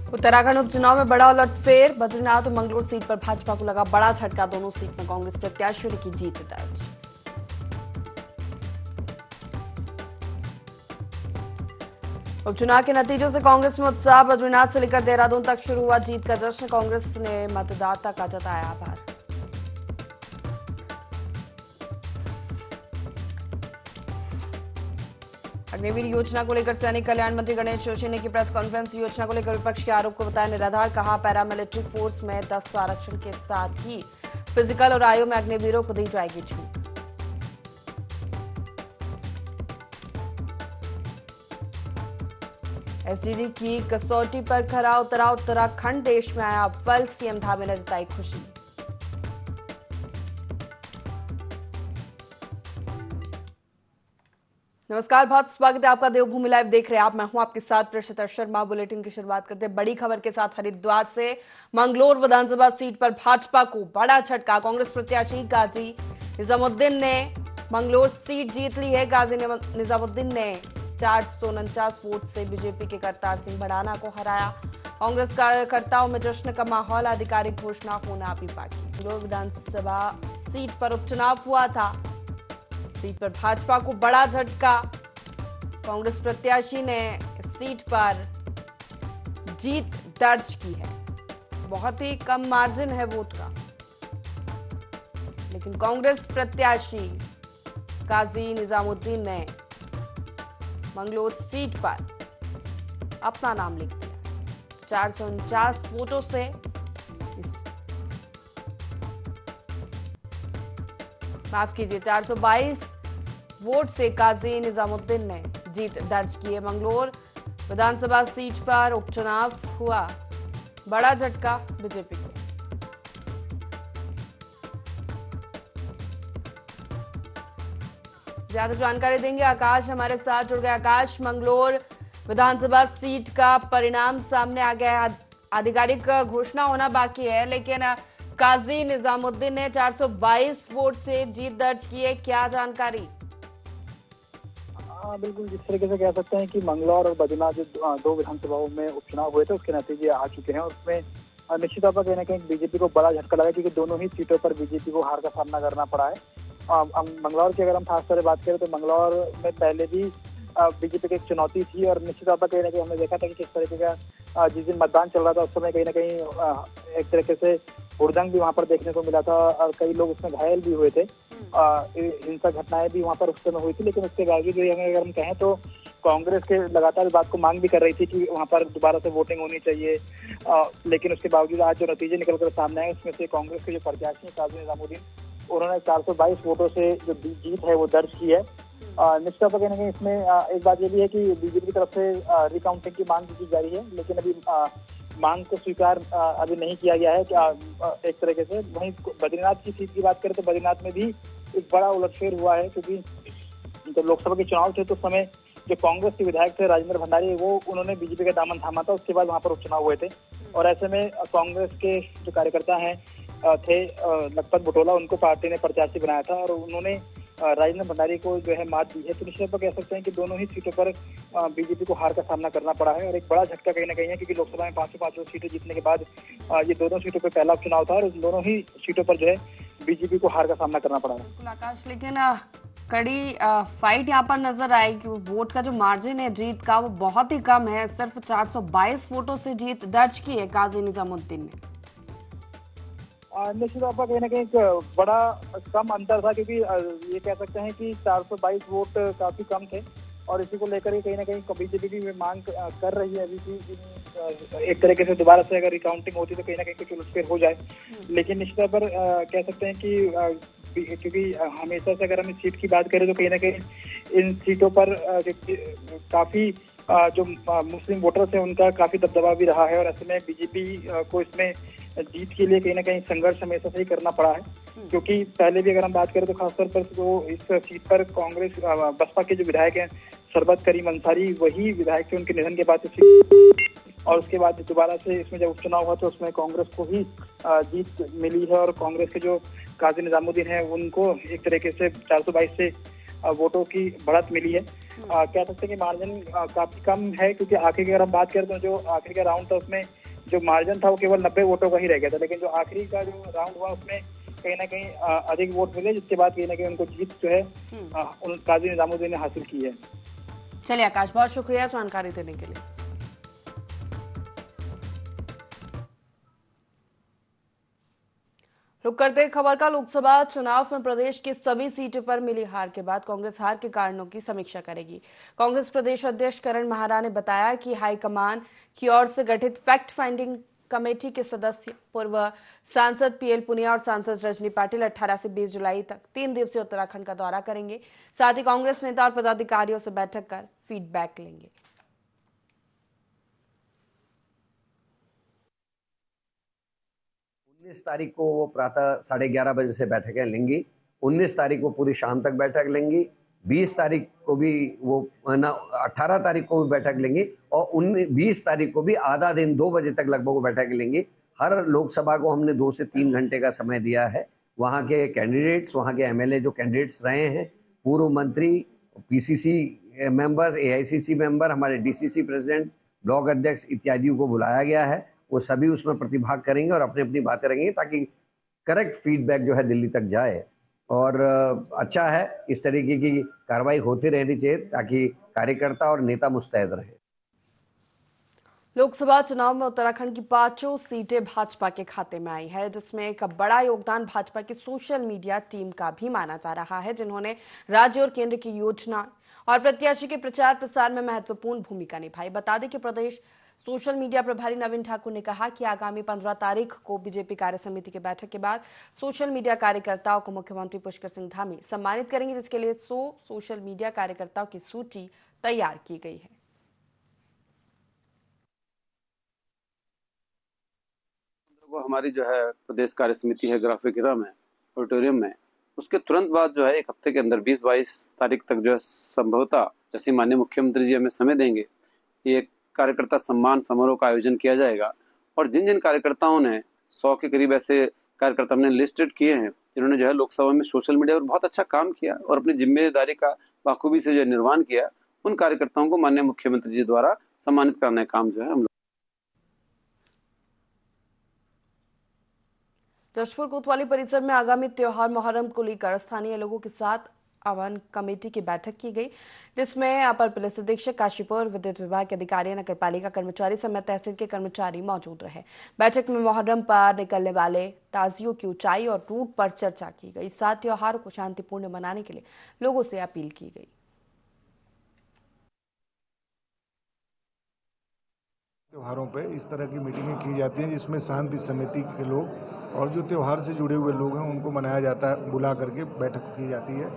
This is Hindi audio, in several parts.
उत्तराखंड उपचुनाव में बड़ा उलटफेर। बद्रीनाथ और मंगलूर सीट पर भाजपा को लगा बड़ा झटका। दोनों सीट में कांग्रेस प्रत्याशियों ने की जीत दर्ज। उपचुनाव के नतीजों से कांग्रेस में उत्साह। बद्रीनाथ से लेकर देहरादून तक शुरू हुआ जीत का जश्न। कांग्रेस ने मतदाता का जताया आभार। अग्निवीर योजना को लेकर सैनिक कल्याण मंत्री गणेश जोशी ने की प्रेस कॉन्फ्रेंस। योजना को लेकर विपक्ष के आरोप को बताया निराधार। कहा पैरामिलिट्री फोर्स में 10 आरक्षण के साथ ही फिजिकल और आयु में अग्निवीरों को दी जाएगी छूट। एसडीडी की कसौटी पर खरा उतरा उत्तराखंड। देश में आया अव्वल। सीएम धामी ने जताई खुशी। नमस्कार, बहुत स्वागत है आपका देवभूमि लाइव देख रहे हैं आप। मैं हूं आपके साथ प्रशिता शर्मा। बुलेटिन की शुरुआत करते हैं बड़ी खबर के साथ। हरिद्वार से मंगलौर विधानसभा सीट पर भाजपा को बड़ा झटका। कांग्रेस प्रत्याशी गाजी निजामुद्दीन ने मंगलौर सीट जीत ली है। गाजी निजामुद्दीन ने 449 वोट से बीजेपी के करतार सिंह भड़ाना को हराया। कांग्रेस कार्यकर्ताओं में जश्न का माहौल। आधिकारिक घोषणा होना अभी बाकी। मंगलौर विधानसभा सीट पर उपचुनाव हुआ था। सीट पर भाजपा को बड़ा झटका। कांग्रेस प्रत्याशी ने सीट पर जीत दर्ज की है। बहुत ही कम मार्जिन है वोट का, लेकिन कांग्रेस प्रत्याशी गाजी निजामुद्दीन ने मंगलौर सीट पर अपना नाम लिख दिया। 449 वोटों से माफ कीजिए 422 वोट से गाजी निजामुद्दीन ने जीत दर्ज की है। मंगलौर विधानसभा सीट पर उपचुनाव हुआ। बड़ा झटका बीजेपी को। ज्यादा जानकारी देंगे आकाश हमारे साथ जुड़ गए। आकाश, मंगलौर विधानसभा सीट का परिणाम सामने आ गया है। आधिकारिक घोषणा होना बाकी है, लेकिन गाजी निजामुद्दीन ने 422 वोट से जीत दर्ज की है। क्या जानकारी? बिल्कुल, जिस तरीके से कह सकते हैं कि मंगलौर और बद्रीनाथ जो दो विधानसभाओं में उपचुनाव हुए थे उसके नतीजे आ चुके हैं। उसमें निश्चित तौर पर कहीं ना कहीं बीजेपी को बड़ा झटका लगा, क्योंकि दोनों ही सीटों पर बीजेपी को हार का सामना करना पड़ा है। मंगलौर की अगर हम खासतौर से बात करें तो मंगलौर में पहले भी बीजेपी की एक चुनौती थी, और निश्चित तौर पर कहीं ना कहीं हमने देखा था कि किस तरीके का जिस दिन मतदान चल रहा था उस समय कहीं ना कहीं एक तरीके से हुड़दंग भी वहां पर देखने को मिला था, और कई लोग उसमें घायल भी हुए थे। हिंसक घटनाएं भी वहां पर उस समय हुई थी, लेकिन उसके बावजूद भी अगर हम कहें तो कांग्रेस के लगातार इस बात को मांग भी कर रही थी कि वहां पर दोबारा से वोटिंग होनी चाहिए। लेकिन उसके बावजूद आज जो नतीजे निकलकर सामने आए उसमें से कांग्रेस के जो प्रत्याशी गाजी निजामुद्दीन, उन्होंने 422 वोटों से जो जीत है वो दर्ज की है। निश्चित तौर पर कहीं ना कहीं इसमें एक बात ये भी है कि बीजेपी की तरफ से रिकाउंटिंग की मांग की जा रही है, लेकिन अभी मांग को स्वीकार अभी नहीं किया गया है। क्या एक तरीके से वहीं बद्रीनाथ की सीट की बात करें तो बद्रीनाथ में भी एक बड़ा उलटफेर हुआ है, क्योंकि जब लोकसभा के चुनाव थे तो उस समय जो कांग्रेस के विधायक थे राजेंद्र भंडारी, वो उन्होंने बीजेपी का दामन थामा था। उसके बाद वहां पर उपचुनाव हुए थे, और ऐसे में कांग्रेस के जो कार्यकर्ता हैं थे लखपत बुटोला, उनको पार्टी ने प्रत्याशी बनाया था, और उन्होंने राजेंद्र भंडारी को जो है मात दी है। तो निश्चित पर कह सकते हैं कि दोनों ही सीटों पर बीजेपी को हार का सामना करना पड़ा है, और एक बड़ा झटका कहीं ना कहीं है, क्योंकि लोकसभा में 505 सीटें जीतने के बाद ये दोनों सीटों पर पहला उपचुनाव था, और इन दोनों ही सीटों पर जो है बीजेपी को हार का सामना करना पड़ा है। बिल्कुल आकाश, लेकिन कड़ी फाइट यहाँ पर नजर आई कि वोट का जो मार्जिन है जीत का वो बहुत ही कम है। सिर्फ 422 वोटों से जीत दर्ज की है गाजी निजामुद्दीन ने। निश्चित तौर पर कहीं ना कहीं बड़ा कम अंतर था, क्योंकि ये कह सकते हैं कि 422 वोट काफी कम थे, और इसी को लेकर ही कहीं ना कहीं बीजेपी भी मांग कर रही है अभी कि एक तरीके से दोबारा से अगर रिकाउंटिंग होती तो कहीं ना कहीं कुछ उलटफेर हो जाए। लेकिन निश्चित तौर पर कह सकते हैं कि क्योंकि हमेशा से अगर हम इस सीट की बात करें तो कहीं ना कहीं इन सीटों पर काफी जो मुस्लिम वोटर्स हैं उनका काफी दबदबा भी रहा है, और ऐसे में बीजेपी को इसमें जीत के लिए कहीं ना कहीं संघर्ष हमेशा से ही करना पड़ा है। क्योंकि पहले भी अगर हम बात करें तो खासतौर पर तो इस सीट पर कांग्रेस बसपा के जो विधायक हैं शरबत करीम अंसारी, वही विधायक थे उनके निधन के बाद, और उसके बाद दोबारा से इसमें जब उपचुनाव हुआ तो उसमें कांग्रेस को ही जीत मिली है, और कांग्रेस के जो गाजी निजामुद्दीन है उनको एक तरीके से 422 से वोटों की बढ़त मिली है। कह सकते हैं कि मार्जिन काफी कम है, क्योंकि आखिरी की अगर हम बात करें तो जो आखिरी का राउंड था उसमें जो मार्जिन था वो केवल 90 वोटों का ही रह गया था, लेकिन जो आखिरी का जो राउंड हुआ उसमें कहीं ना कहीं अधिक वोट मिले, जिसके बाद कहीं ना कहीं उनको जीत जो है उन काजी निजामुद्दीन ने हासिल की है। चलिए आकाश, बहुत शुक्रिया जानकारी देने के लिए। रुक करते हैं खबर का। लोकसभा चुनाव में प्रदेश की सभी सीटों पर मिली हार के बाद कांग्रेस हार के कारणों की समीक्षा करेगी। कांग्रेस प्रदेश अध्यक्ष करण महारा ने बताया कि हाईकमान की ओर से गठित फैक्ट फाइंडिंग कमेटी के सदस्य पूर्व सांसद पीएल पुनिया और सांसद रजनी पाटिल 18 से 20 जुलाई तक 3 दिवसीय उत्तराखंड का दौरा करेंगे। साथ ही कांग्रेस नेता और पदाधिकारियों से बैठक कर फीडबैक लेंगे। 19 तारीख को वो प्रातः 11:30 बजे से बैठकें लेंगी। 19 तारीख को पूरी शाम तक बैठक लेंगी। 20 तारीख को भी वो 18 तारीख को भी बैठक लेंगी और 20 तारीख को भी आधा दिन 2 बजे तक लगभग वो बैठक लेंगी। हर लोकसभा को हमने 2 से 3 घंटे का समय दिया है। वहाँ के कैंडिडेट्स, वहाँ के एमएलए जो कैंडिडेट्स रहे हैं, पूर्व मंत्री, पीसीसी मेंबर्स, एआईसीसी मेंबर, हमारे डीसीसी प्रेसिडेंट, ब्लॉक अध्यक्ष इत्यादियों को बुलाया गया है। वो सभी उसमें प्रतिभाग करेंगे और अपनी अपनी बातें रखेंगे ताकि करेक्ट फीडबैक जो है दिल्ली तक जाए। और अच्छा है, इस तरीके की कार्रवाई होती रहनी चाहिए ताकि कार्यकर्ता और नेता मुस्तैद रहे। लोकसभा चुनाव में उत्तराखंड की 5 सीटें भाजपा के खाते में आई है, जिसमें एक बड़ा योगदान भाजपा की सोशल मीडिया टीम का भी माना जा रहा है, जिन्होंने राज्य और केंद्र की योजना और प्रत्याशी के प्रचार प्रसार में महत्वपूर्ण भूमिका निभाई। बता दें कि प्रदेश सोशल मीडिया प्रभारी नवीन ठाकुर ने कहा कि आगामी 15 तारीख को बीजेपी कार्य समिति की बैठक के बाद सोशल मीडिया कार्यकर्ताओं को मुख्यमंत्री पुष्कर सिंह धामी सम्मानित करेंगे, जिसके लिए 100 सोशल मीडिया कार्यकर्ताओं की सूची तैयार की गई है। वो हमारी जो है प्रदेश कार्य समिति है ग्राफिक में ऑडिटोरियम में, उसके तुरंत बाद जो है एक हफ्ते के अंदर 20-22 तारीख तक जो है संभवतः, जैसे माननीय मुख्यमंत्री जी हमें समय देंगे, ये कार्यकर्ता सम्मान समारोह का आयोजन किया जाएगा। और जिन जिन कार्यकर्ताओं ने 100 के करीब ऐसे कार्यकर्ता हमने लिस्टेड किए हैं जिन्होंने जो है लोकसभा में सोशल मीडिया पर बहुत अच्छा काम किया और अपनी जिम्मेदारी का बाखूबी से जो निर्वहन किया, उन कार्यकर्ताओं को माननीय मुख्यमंत्री जी द्वारा सम्मानित करने का काम जो है हम लोग। जशपुर कोतवाली परिसर में आगामी त्योहार मुहर्रम को लेकर स्थानीय लोगों के साथ आवान कमेटी की बैठक की गई, जिसमें अपर पुलिस अधीक्षक काशीपुर, विद्युत विभाग के अधिकारी, नगर पालिका कर्मचारी समेत तहसील के कर्मचारी मौजूद रहे। बैठक में मुहर्रम पर निकलने वाले ताजियों की ऊंचाई और रूट पर चर्चा की गई। साथ त्योहार को शांतिपूर्ण मनाने के लिए लोगों से अपील की गई। त्योहारों पे इस तरह की मीटिंगें की जाती हैं जिसमें शांति समिति के लोग और जो त्योहार से जुड़े हुए लोग हैं उनको मनाया जाता है, बुला करके बैठक की जाती है,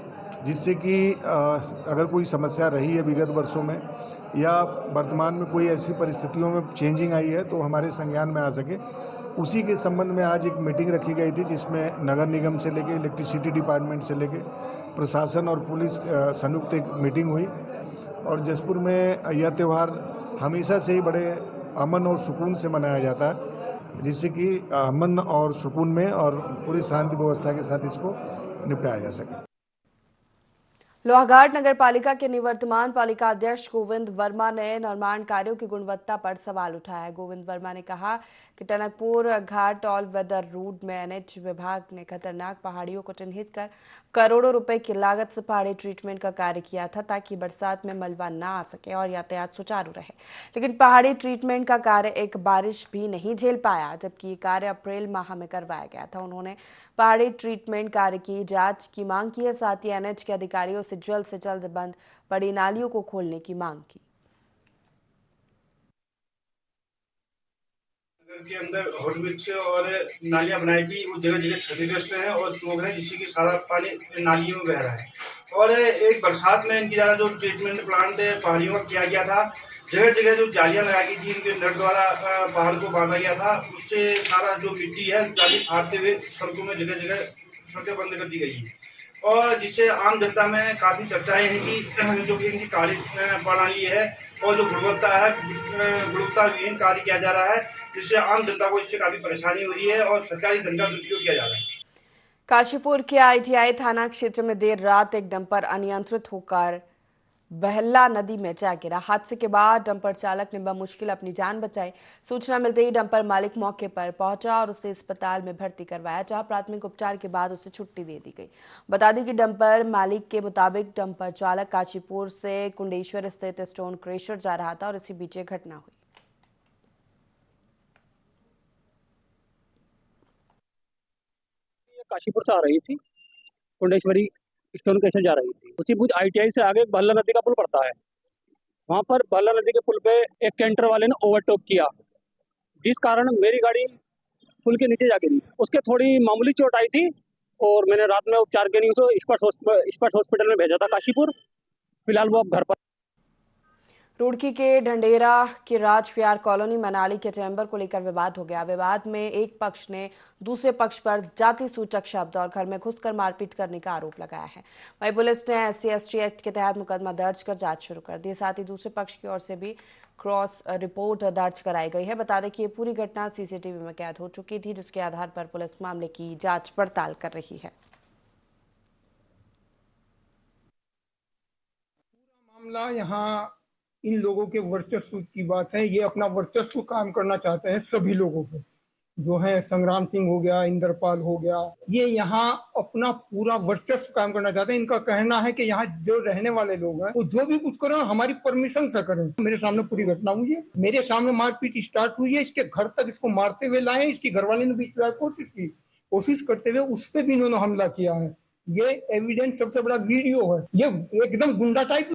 जिससे कि अगर कोई समस्या रही है विगत वर्षों में या वर्तमान में कोई ऐसी परिस्थितियों में चेंजिंग आई है तो हमारे संज्ञान में आ सके। उसी के संबंध में आज एक मीटिंग रखी गई थी जिसमें नगर निगम से लेके इलेक्ट्रिसिटी डिपार्टमेंट से लेके प्रशासन और पुलिस संयुक्त एक मीटिंग हुई। और जशपुर में यह त्यौहार हमेशा से ही बड़े अमन और सुकून से मनाया जाता है, जिससे कि अमन और सुकून में और पूरी शांति व्यवस्था के साथ इसको निपटाया जा सके। लोहाघाट नगर पालिका के निवर्तमान पालिका अध्यक्ष गोविंद वर्मा ने निर्माण कार्यों की गुणवत्ता पर सवाल उठाया है। गोविंद वर्मा ने कहा कि टनकपुर घाट ऑल वेदर रोड में एनएच विभाग ने खतरनाक पहाड़ियों को चिन्हित कर करोड़ों रुपए की लागत से पहाड़ी ट्रीटमेंट का कार्य किया था ताकि बरसात में मलबा ना आ सके और यातायात सुचारू रहे, लेकिन पहाड़ी ट्रीटमेंट का कार्य एक बारिश भी नहीं झेल पाया, जबकि ये कार्य अप्रैल माह में करवाया गया था। उन्होंने पहाड़ी ट्रीटमेंट कार्य की जांच की मांग की है। साथ ही एनएच के अधिकारियों से जल्द बंद बड़ी नालियों को खोलने की मांग की। के अंदर हॉट मिक्स और नालियां बनाई थी, वो जगह जगह क्षतिग्रस्त है और चौक है जिससे कि सारा पानी नालियों में बह रहा है। और एक बरसात में इनकी ज्यादा जो ट्रीटमेंट प्लांट पहाड़ियों का किया गया था, जगह जगह जो जालियां लगाई थी इनके नट द्वारा पहाड़ को बांधा गया था, उससे सारा जो मिट्टी है जाली फाड़ते हुए सड़कों में जगह जगह सड़कें बंद कर दी गई है। और जिससे आम जनता में काफी चर्चाएं हैं कि जो कि इनकी कार्य प्रणाली है और जो गुणवत्ता है, गुणवत्ताहीन कार्य किया जा रहा है, जिससे आम जनता को इससे काफी परेशानी हो रही है और सरकारी धन का दुरुपयोग किया जा रहा है। काशीपुर के आईटीआई थाना क्षेत्र में देर रात एक डंपर अनियंत्रित होकर बहला नदी में जा गिरा। हादसे के बाद डंपर चालक ने बमुश्किल अपनी जान बचाई। सूचना मिलते ही डंपर मालिक मौके पर पहुंचा और उसे अस्पताल में भर्ती करवाया, जहां प्राथमिक उपचार के बाद उसे छुट्टी दे दी गई। बता दें कि डंपर मालिक के मुताबिक डंपर चालक काशीपुर से कुंडेश्वर स्थित स्टोन क्रेशर जा रहा था और इसी बीच ये घटना हुई। काशीपुर से आ रही थी, कुंडेश्वरी स्टोन क्रेशर जा रही थी। उसी बुझ आईटीआई से आगे बल्ला नदी का पुल पड़ता है। वहां पर बल्ला नदी के पुल पे एक कैंटर वाले ने ओवरटेक किया, जिस कारण मेरी गाड़ी पुल के नीचे जा गिरी। उसके थोड़ी मामूली चोट आई थी और मैंने रात में उपचार के लिए उसे स्पर्श हॉस्पिटल में भेजा था काशीपुर। फिलहाल वो अब घर पर। रुड़की के ढंडेरा की राज विहार कॉलोनी मनाली के चैम्बर को लेकर विवाद हो गया। विवाद में एक पक्ष ने दूसरे पक्ष पर जाति सूचक शब्द और घर में घुसकर मारपीट करने का आरोप लगाया है। वहीं पुलिस ने SC/ST एक्ट के तहत मुकदमा दर्ज कर जांच शुरू कर दी। साथ ही दूसरे पक्ष की ओर से भी क्रॉस रिपोर्ट दर्ज कराई गई है। बता दें कि ये पूरी घटना CCTV में कैद हो चुकी थी, जिसके आधार पर पुलिस मामले की जांच पड़ताल कर रही है। मामला यहाँ इन लोगों के वर्चस्व की बात है। ये अपना वर्चस्व काम करना चाहते हैं सभी लोगों पे, जो है संग्राम सिंह हो गया, इंद्रपाल हो गया, ये यहाँ अपना पूरा वर्चस्व काम करना चाहते हैं। इनका कहना है कि यहाँ जो रहने वाले लोग हैं वो जो भी कुछ करें हमारी परमिशन से करें। मेरे सामने पूरी घटना हुई है, मेरे सामने मारपीट स्टार्ट हुई है। इसके घर तक इसको मारते हुए लाए, इसकी घरवाली ने भी कोशिश करते हुए उस पर भी इन्होंने हमला किया है। ये एविडेंस सबसे बड़ा वीडियो है, ये एकदम गुंडा टाइप।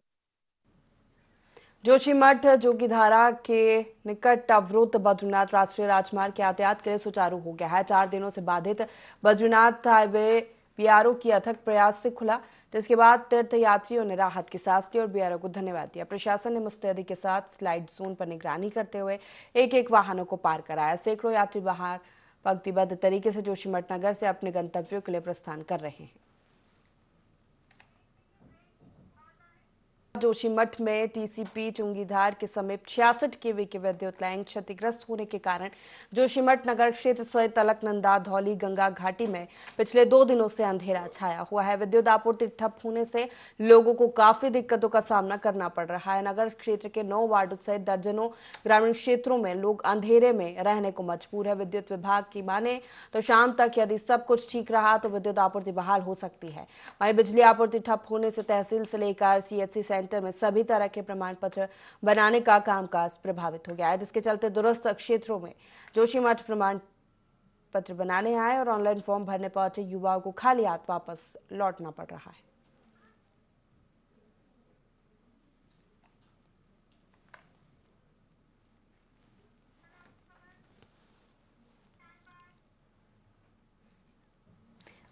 जोशीमठ जोगीधारा के निकट अवरुद्ध बद्रीनाथ राष्ट्रीय राजमार्ग के यातायात के लिए सुचारू हो गया है। 4 दिनों से बाधित बद्रीनाथ हाईवे BRO की अथक प्रयास से खुला, जिसके बाद तीर्थ यात्रियों ने राहत की सांस ली और BRO को धन्यवाद दिया। प्रशासन ने मुस्तैदी के साथ स्लाइड जोन पर निगरानी करते हुए एक वाहनों को पार कराया। सैकड़ों यात्री बाहर पंक्तिबद्ध तरीके से जोशीमठ नगर से अपने गंतव्यों के लिए प्रस्थान कर रहे हैं। जोशीमठ में TCP चुंगीधार के समीप 66 kV की विद्युत लाइन क्षतिग्रस्त होने के कारण जोशीमठ नगर क्षेत्र सहित अलकनंदा, धौली, गंगा घाटी में पिछले 2 दिनों से अंधेरा छाया हुआ है। विद्युत आपूर्ति ठप होने से लोगों को काफी दिक्कतों का सामना करना पड़ रहा है। नगर क्षेत्र के 9 वार्डों सहित दर्जनों ग्रामीण क्षेत्रों में लोग अंधेरे में रहने को मजबूर है। विद्युत विभाग की माने तो शाम तक यदि सब कुछ ठीक रहा तो विद्युत आपूर्ति बहाल हो सकती है। वहीं बिजली आपूर्ति ठप होने से तहसील से लेकर CHC सेंटर में सभी तरह के प्रमाण पत्र बनाने का कामकाज प्रभावित हो गया है, जिसके चलते दूरस्थ क्षेत्रों में जोशीमठ प्रमाण पत्र बनाने आए और ऑनलाइन फॉर्म भरने पहुंचे युवाओं को खाली हाथ वापस लौटना पड़ रहा है।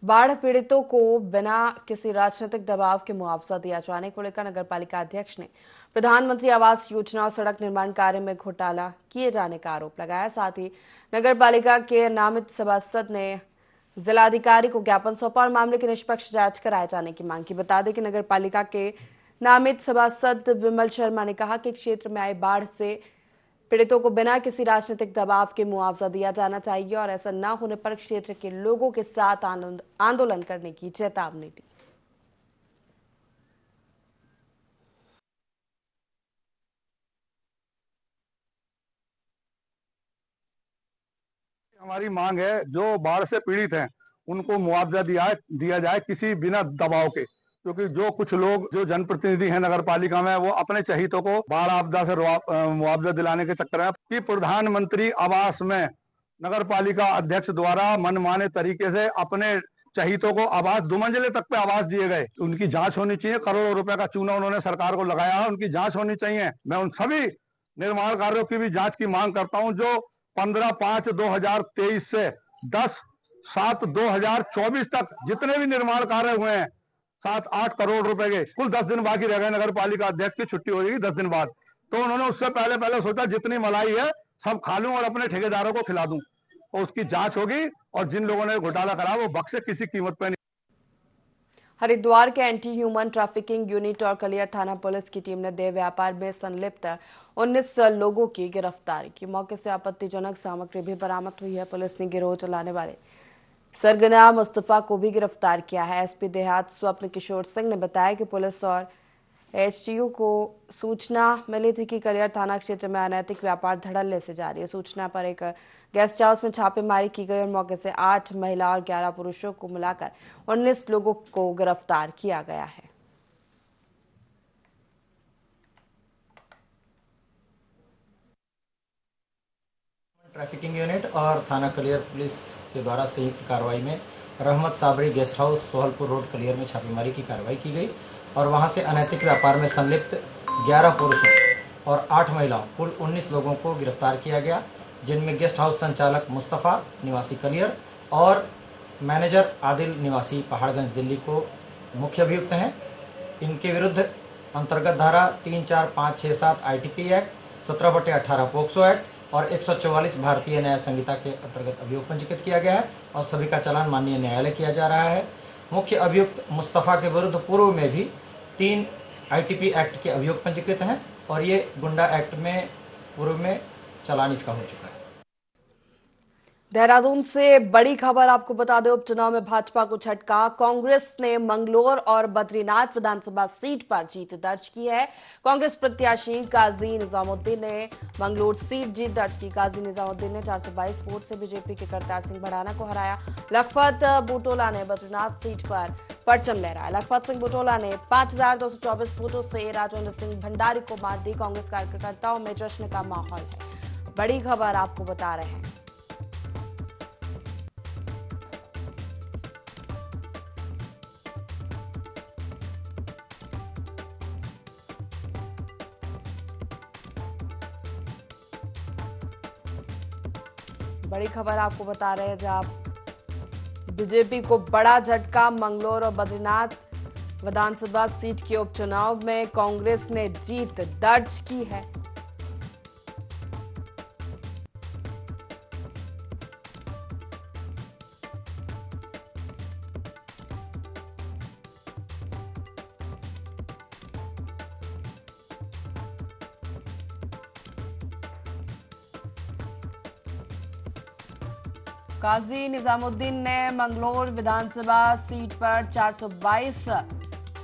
बाढ़ पीड़ितों को बिना किसी राजनीतिक दबाव के मुआवजा दिया जाने को लेकर नगरपालिका अध्यक्ष ने प्रधानमंत्री आवास योजना और सड़क निर्माण कार्य में घोटाला किए जाने का आरोप लगाया। साथ ही नगरपालिका के नामित सभासद ने जिलाधिकारी को ज्ञापन सौंपा और मामले की निष्पक्ष जांच कराए जाने की मांग की। बता दें कि नगरपालिका के नामित सभासद विमल शर्मा ने कहा कि क्षेत्र में आई बाढ़ से पीड़ितों को बिना किसी राजनीतिक दबाव के मुआवजा दिया जाना चाहिए और ऐसा न होने पर क्षेत्र के लोगों के साथ आंदोलन करने की चेतावनी दी। हमारी मांग है जो बाढ़ से पीड़ित हैं उनको मुआवजा दिया जाए किसी बिना दबाव के, क्योंकि जो कुछ लोग जो जनप्रतिनिधि हैं नगर पालिका में वो अपने चहितों को बाढ़ आपदा से मुआवजा दिलाने के चक्कर में कि प्रधानमंत्री आवास में नगर पालिका अध्यक्ष द्वारा मनमाने तरीके से अपने चहितों को आवास 2 मंजिले तक पे आवास दिए गए। उनकी जांच होनी चाहिए। करोड़ों रुपए का चूना उन्होंने सरकार को लगाया है, उनकी जांच होनी चाहिए। मैं उन सभी निर्माण कार्यों की भी जांच की मांग करता हूं जो 15/5/2023 से 10/7/2024 तक जितने भी निर्माण कार्य हुए हैं 7-8 करोड़ रुपए के, कुल 10 दिन बाकी रह गए। नगर पालिका अध्यक्ष की छुट्टी हो जाएगी 10 दिन बाद, तो उन्होंने उससे पहले सोचा जितनी मलाई है सब खा लूं और अपने ठेकेदारों को खिला दूं। तो उसकी जांच होगी और जिन लोगों ने घोटाला करा वो बख्शे किसी कीमत पे नहीं। हरिद्वार के एंटी ह्यूमन ट्रैफिकिंग यूनिट और कलियर थाना पुलिस की टीम ने देह व्यापार में संलिप्त 19 लोगों की गिरफ्तारी की। मौके से आपत्तिजनक सामग्री भी बरामद हुई है। पुलिस ने गिरोह चलाने वाले सरगना मुस्तफा को भी गिरफ्तार किया है। एसपी देहात स्वप्न किशोर सिंह ने बताया कि पुलिस और एचटीयू को सूचना मिली थी कि कलियर थाना क्षेत्र में अनैतिक व्यापार धड़ल्ले से जारी है। सूचना पर एक गेस्ट हाउस में छापेमारी की गई और मौके से 8 महिला और 11 पुरुषों को मिलाकर 19 लोगों को गिरफ्तार किया गया है। ट्रैफिकिंग यूनिट और थाना कलियर पुलिस के द्वारा संयुक्त कार्रवाई में Rahmat Sabri guest house Sohalpur road Kaliyar में छापेमारी की कार्रवाई की गई और वहां से अनैतिक व्यापार में संलिप्त 11 पुरुषों और 8 महिलाओं कुल 19 लोगों को गिरफ्तार किया गया, जिनमें गेस्ट हाउस संचालक मुस्तफ़ा निवासी कलियर और मैनेजर आदिल निवासी पहाड़गंज दिल्ली को मुख्य अभियुक्त हैं। इनके विरुद्ध अंतर्गत धारा 3, 4, 5, 6, 7 ITP एक्ट, 17/18 पोक्सो एक्ट और 144 भारतीय न्याय संहिता के अंतर्गत अभियोग पंजीकृत किया गया है और सभी का चालान माननीय न्यायालय किया जा रहा है। मुख्य अभियुक्त मुस्तफ़ा के विरुद्ध पूर्व में भी 3 ITP एक्ट के अभियोग पंजीकृत हैं और ये गुंडा एक्ट में पूर्व में चालान इसका हो चुका है। देहरादून से बड़ी खबर आपको बता दें, उपचुनाव में भाजपा को झटका। कांग्रेस ने मंगलोर और बद्रीनाथ विधानसभा सीट पर जीत दर्ज की है। कांग्रेस प्रत्याशी काजी निजामुद्दीन ने मंगलोर सीट जीत दर्ज की। काजी निजामुद्दीन ने 422 वोट से बीजेपी के करतार सिंह भड़ाना को हराया। लखपत बुटोला ने बद्रीनाथ सीट पर परचम लहराया। लखपत सिंह बुटोला ने 5224 वोटों से राजेंद्र सिंह भंडारी को मात दी। कांग्रेस कार्यकर्ताओं में जश्न का माहौल है। बड़ी खबर आपको बता रहे हैं। बड़ी खबर आपको बता रहे हैं, जहां बीजेपी को बड़ा झटका। मंगलोर और बद्रीनाथ विधानसभा सीट के उपचुनाव में कांग्रेस ने जीत दर्ज की है। काजी निजामुद्दीन ने मंगलोर विधानसभा सीट पर 422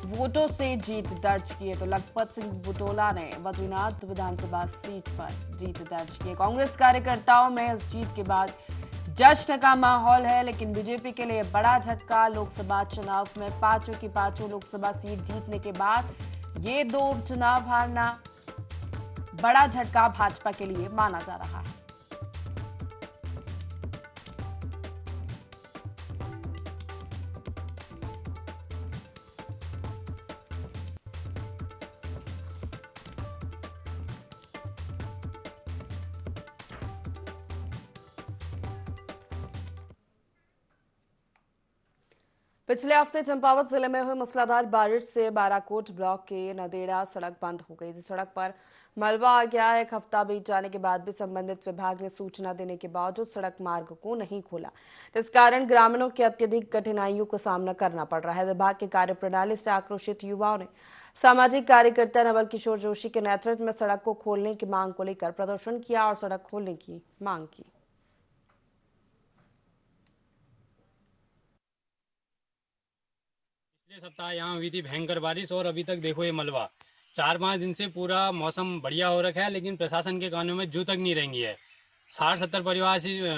वोटों से जीत दर्ज की है, तो लखपत सिंह बुटोला ने बद्रीनाथ विधानसभा सीट पर जीत दर्ज की है। कांग्रेस कार्यकर्ताओं में इस जीत के बाद जश्न का माहौल है, लेकिन बीजेपी के लिए बड़ा झटका। लोकसभा चुनाव में 5 की 5 लोकसभा सीट जीतने के बाद ये 2 उपचुनाव हारना बड़ा झटका भाजपा के लिए माना जा रहा है। पिछले हफ्ते चंपावत जिले में हुई मूसलाधार बारिश से बाराकोट ब्लॉक के नदेड़ा सड़क बंद हो गई थी। सड़क पर मलबा आ गया। एक हफ्ता बीत जाने के बाद भी संबंधित विभाग ने सूचना देने के बावजूद सड़क मार्ग को नहीं खोला, इस कारण ग्रामीणों की अत्यधिक कठिनाइयों का सामना करना पड़ रहा है। विभाग की कार्यप्रणाली से आक्रोशित युवाओं ने सामाजिक कार्यकर्ता नवल किशोर जोशी के नेतृत्व में सड़क को खोलने की मांग को लेकर प्रदर्शन किया और सड़क खोलने की मांग की। पिछले सप्ताह यहाँ हुई थी भयंकर बारिश और अभी तक देखो ये मलबा 4-5 दिन से पूरा मौसम बढ़िया हो रखा है, लेकिन प्रशासन के कानों में जू तक नहीं रहेंगी है। 60-70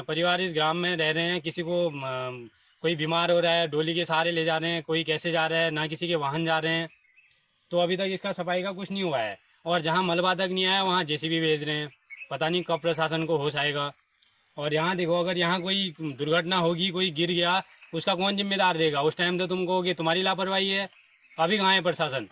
परिवार इस ग्राम में रह रहे हैं। किसी को कोई बीमार हो रहा है, डोली के सहारे ले जा रहे हैं, कोई कैसे जा रहा है, ना किसी के वाहन जा रहे हैं। तो अभी तक इसका सफाई का कुछ नहीं हुआ है और जहाँ मलबा तक नहीं आया वहाँ JCB भेज रहे हैं। पता नहीं कब प्रशासन को होश आएगा। और यहाँ देखो, अगर यहाँ कोई दुर्घटना होगी, कोई गिर गया, उसका कौन जिम्मेदार रहेगा? उस टाइम तो तुम कहोगे तुम्हारी लापरवाही है। अभी कहाँ है प्रशासन?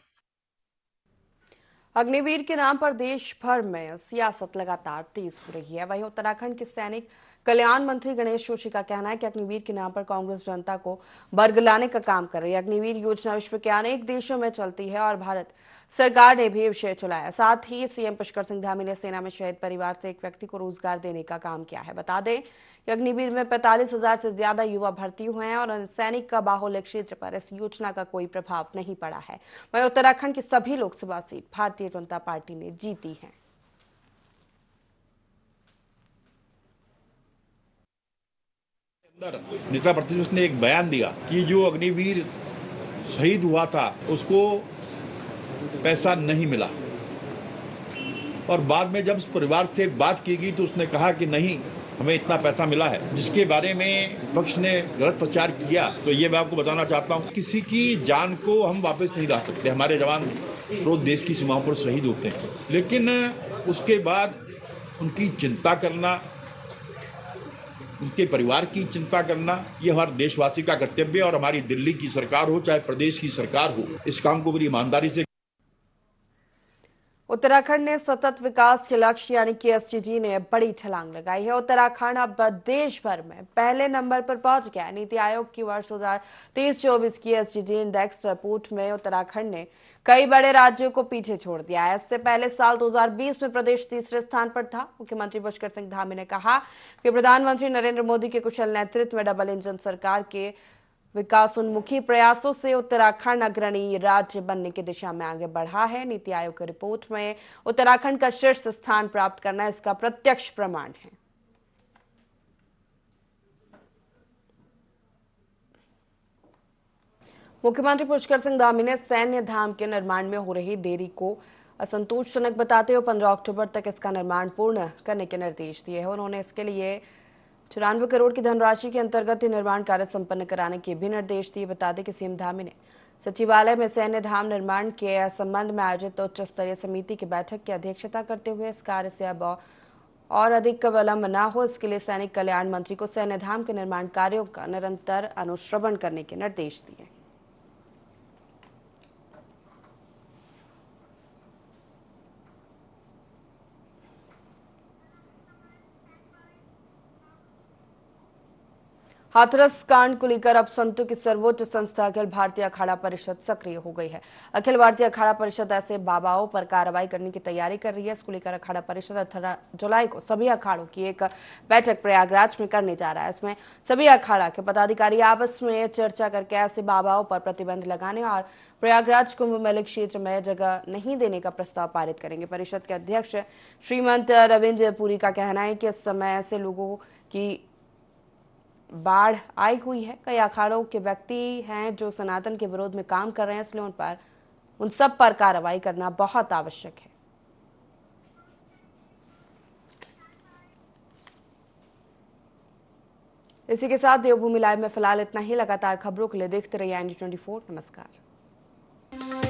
अग्निवीर के नाम पर देश भर में सियासत लगातार तेज हो रही है। वहीं उत्तराखंड के सैनिक कल्याण मंत्री गणेश जोशी का कहना है कि अग्निवीर के नाम पर कांग्रेस जनता को बरगलाने का काम कर रही है। अग्निवीर योजना विश्व के अनेक देशों में चलती है और भारत सरकार ने भी विषय चलाया। साथ ही सीएम पुष्कर सिंह धामी ने सेना में शहीद परिवार से एक व्यक्ति को रोजगार देने का काम किया है। बता दें कि अग्निवीर में 45,000 से ज्यादा युवा भर्ती हुए हैं और सैनिक का बाहुल्य क्षेत्र पर इस योजना का कोई प्रभाव नहीं पड़ा है। वहीं उत्तराखंड की सभी लोकसभा सीट भारतीय जनता पार्टी ने जीती है। नेता प्रतिपक्ष ने एक बयान दिया कि जो अग्निवीर शहीद हुआ था उसको पैसा नहीं मिला, और बाद में जब उस परिवार से बात की गई तो उसने कहा कि नहीं, हमें इतना पैसा मिला है, जिसके बारे में पक्ष ने गलत प्रचार किया। तो ये मैं आपको बताना चाहता हूँ, किसी की जान को हम वापस नहीं ला सकते। हमारे जवान रोज देश की सीमाओं पर शहीद होते हैं, लेकिन उसके बाद उनकी चिंता करना, उनके परिवार की चिंता करना, ये हमारे देशवासी का कर्तव्य है। और हमारी दिल्ली की सरकार हो चाहे प्रदेश की सरकार हो, इस काम को बड़ी ईमानदारी से। उत्तराखंड ने सतत विकास के लक्ष्य यानी कि एसडीजी ने बड़ी छलांग लगाई है। उत्तराखंड अब देश भर में पहले नंबर पर पहुंच गया है। नीति आयोग की वर्ष 2023-24 की एसडीजी इंडेक्स रिपोर्ट में उत्तराखंड ने कई बड़े राज्यों को पीछे छोड़ दिया है। इससे पहले साल 2020 में प्रदेश तीसरे स्थान पर था। मुख्यमंत्री पुष्कर सिंह धामी ने कहा कि प्रधानमंत्री नरेंद्र मोदी के कुशल नेतृत्व में डबल इंजन सरकार के विकासोन्मुखी प्रयासों से उत्तराखंड अग्रणी राज्य बनने की दिशा में आगे बढ़ा है। नीति आयोग की रिपोर्ट में उत्तराखंड का शीर्ष स्थान प्राप्त करना इसका प्रत्यक्ष प्रमाण है। मुख्यमंत्री पुष्कर सिंह धामी ने सैन्य धाम के निर्माण में हो रही देरी को असंतोषजनक बताते हुए 15 अक्टूबर तक इसका निर्माण पूर्ण करने के निर्देश दिए हैं। उन्होंने इसके लिए 94 करोड़ की धनराशि के अंतर्गत निर्माण कार्य संपन्न कराने के भी निर्देश दिए। बता दें कि सीएम धामी ने सचिवालय में सैन्य धाम निर्माण के संबंध में आयोजित उच्च स्तरीय समिति की बैठक की अध्यक्षता करते हुए इस कार्य से अब और अधिक विलंब न हो, इसके लिए सैनिक कल्याण मंत्री को सैन्य धाम के निर्माण कार्यों का निरंतर अनुश्रवण करने के निर्देश दिए। हाथरस कांड को लेकर अब संतों की सर्वोच्च संस्था अखिल भारतीय अखाड़ा परिषद सक्रिय हो गई है। अखिल भारतीय अखाड़ा परिषद ऐसे बाबाओं पर कार्रवाई करने की तैयारी कर रही है। इसको लेकर अखाड़ा परिषद 18 जुलाई को सभी अखाड़ों की एक बैठक प्रयागराज में करने जा रहा है। इसमें सभी अखाड़ा के पदाधिकारी आपस में चर्चा करके ऐसे बाबाओं पर प्रतिबंध लगाने और प्रयागराज कुंभ मेले क्षेत्र में जगह नहीं देने का प्रस्ताव पारित करेंगे। परिषद के अध्यक्ष श्रीमंत रविंद्र पुरी का कहना है कि इस समय ऐसे लोगों की बाढ़ आई हुई है। कई अखाड़ों के व्यक्ति हैं जो सनातन के विरोध में काम कर रहे हैं, इसलिए उन सब पर कार्रवाई करना बहुत आवश्यक है। इसी के साथ देवभूमि लाइव में फिलहाल इतना ही। लगातार खबरों के लिए देखते रहिए ND24। नमस्कार।